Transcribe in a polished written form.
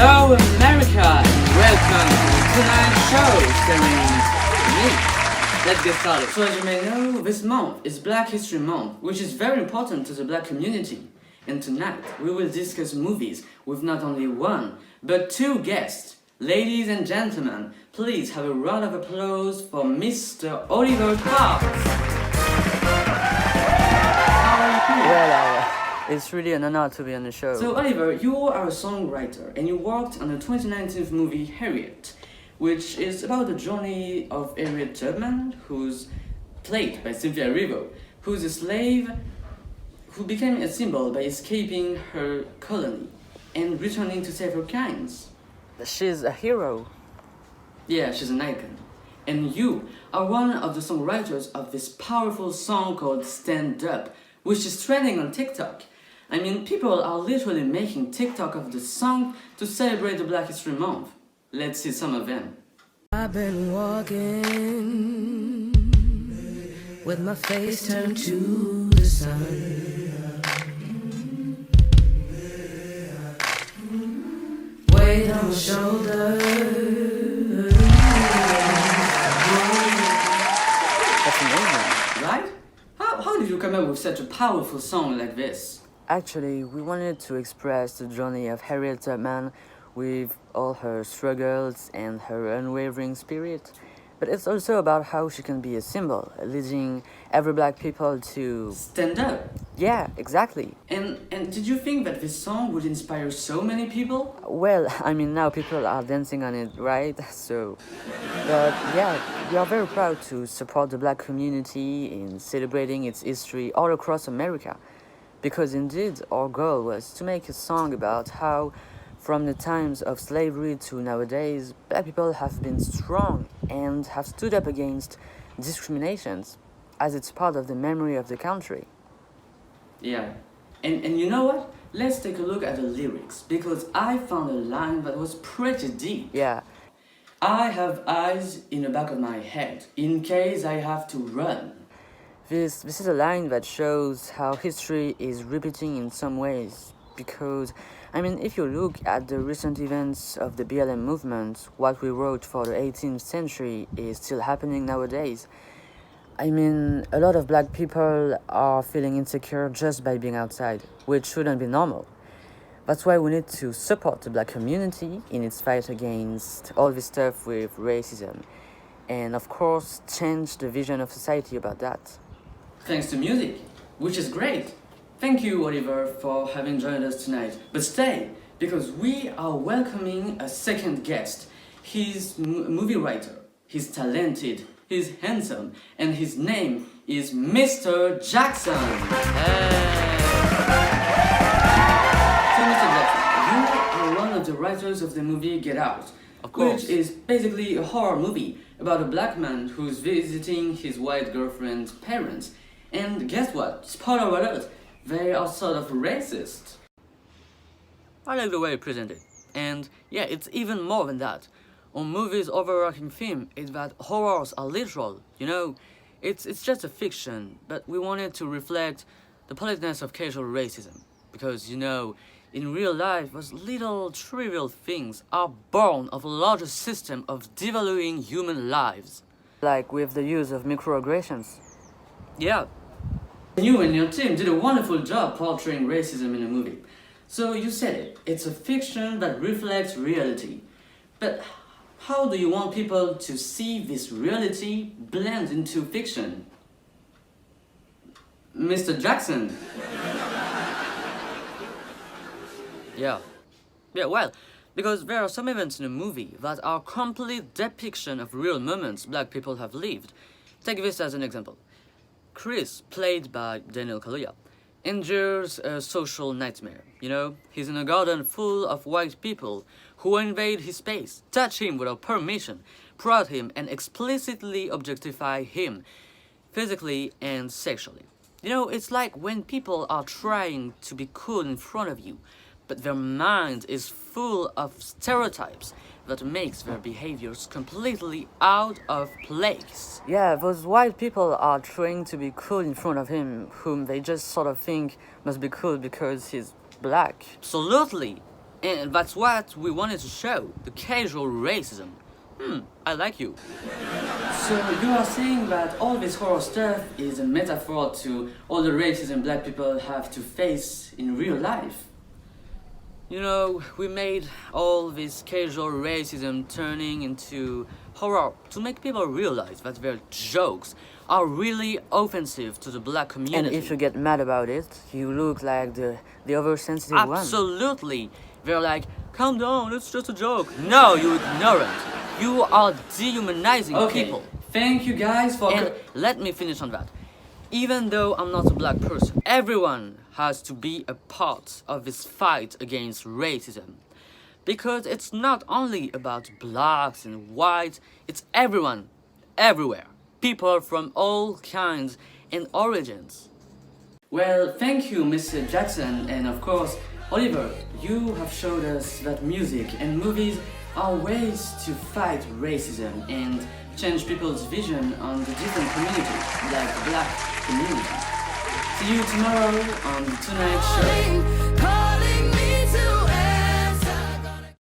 Hello, America, and welcome to tonight's show starring me. Let's get started. So, as you may know, this month is Black History Month, which is very important to the black community. And tonight, we will discuss movies with not only one, but two guests. Ladies and gentlemen, please have a round of applause for Mr. Oliver Clark. Well, it's really an honor to be on the show. So, Oliver, you are a songwriter and you worked on the 2019 movie Harriet, which is about the journey of Harriet Tubman, who's played by Cynthia Erivo, who's a slave who became a symbol by escaping her colony and returning to save her kind. She's a hero. Yeah, she's an icon. And you are one of the songwriters of this powerful song called Stand Up, which is trending on TikTok. I mean, people are literally making TikTok of the song to celebrate the Black History Month. Let's see some of them. I've been walking with my face turned to the sun. Weight on my shoulder. That's amazing. Right? How did you come up with such a powerful song like this? Actually, we wanted to express the journey of Harriet Tubman with all her struggles and her unwavering spirit. But it's also about how she can be a symbol, leading every black people to... Stand up. Yeah, exactly. And did you think that this song would inspire so many people? Well, I mean, now people are dancing on it, right? So, but yeah, we are very proud to support the black community in celebrating its history all across America. Because indeed, our goal was to make a song about how, from the times of slavery to nowadays, black people have been strong and have stood up against discriminations, as it's part of the memory of the country. Yeah. And you know what? Let's take a look at the lyrics, because I found a line that was pretty deep. Yeah, I have eyes in the back of my head, in case I have to run. this is a line that shows how history is repeating in some ways, because, I mean, if you look at the recent events of the BLM movement, what we wrote for the 18th century is still happening nowadays. I mean, a lot of black people are feeling insecure just by being outside, which shouldn't be normal. That's why we need to support the black community in its fight against all this stuff with racism. And of course, change the vision of society about that. Thanks to music, which is great. Thank you, Oliver, for having joined us tonight. But stay, because we are welcoming a second guest. He's a movie writer, he's talented, he's handsome, and his name is Mr. Jackson. So, Mr. Jackson, you are one of the writers of the movie Get Out, Of course. which is basically a horror movie about a black man who's visiting his white girlfriend's parents. And guess what? Spoiler alert, they are sort of racist. I like the way you present it. And yeah, it's even more than that. Our movie's overarching theme is that horrors are literal, you know? It's just a fiction, but we wanted to reflect the politeness of casual racism. Because, you know, in real life, those little trivial things are born of a larger system of devaluing human lives. Like with the use of microaggressions. Yeah. You and your team did a wonderful job portraying racism in the movie. So you said it, it's a fiction that reflects reality. But how do you want people to see this reality blend into fiction? Mr. Jackson. Yeah, well, because there are some events in the movie that are complete depiction of real moments black people have lived. Take this as an example. Chris, played by Daniel Kaluuya, endures a social nightmare. You know, he's in a garden full of white people who invade his space, touch him without permission, prod him, and explicitly objectify him, physically and sexually. You know, it's like when people are trying to be cool in front of you, but their mind is full of stereotypes that makes their behaviors completely out of place. Yeah, those white people are trying to be cool in front of him, whom they just sort of think must be cool because he's black. Absolutely. And that's what we wanted to show, the casual racism. I like you. So you are saying that all this horror stuff is a metaphor to all the racism black people have to face in real life? You know, we made all this casual racism turning into horror to make people realize that their jokes are really offensive to the black community. And if you get mad about it, you look like the oversensitive one. Absolutely. They're like, calm down, it's just a joke. No, you ignorant. You are dehumanizing people. Thank you guys for... And let me finish on that. Even though I'm not a black person, everyone has to be a part of this fight against racism. Because it's not only about blacks and whites, it's everyone, everywhere. People from all kinds and origins. Well, thank you, Mr. Jackson, and of course, Oliver, you have showed us that music and movies are ways to fight racism and change people's vision on the different communities, like the black community. See you tomorrow on The Tonight Show.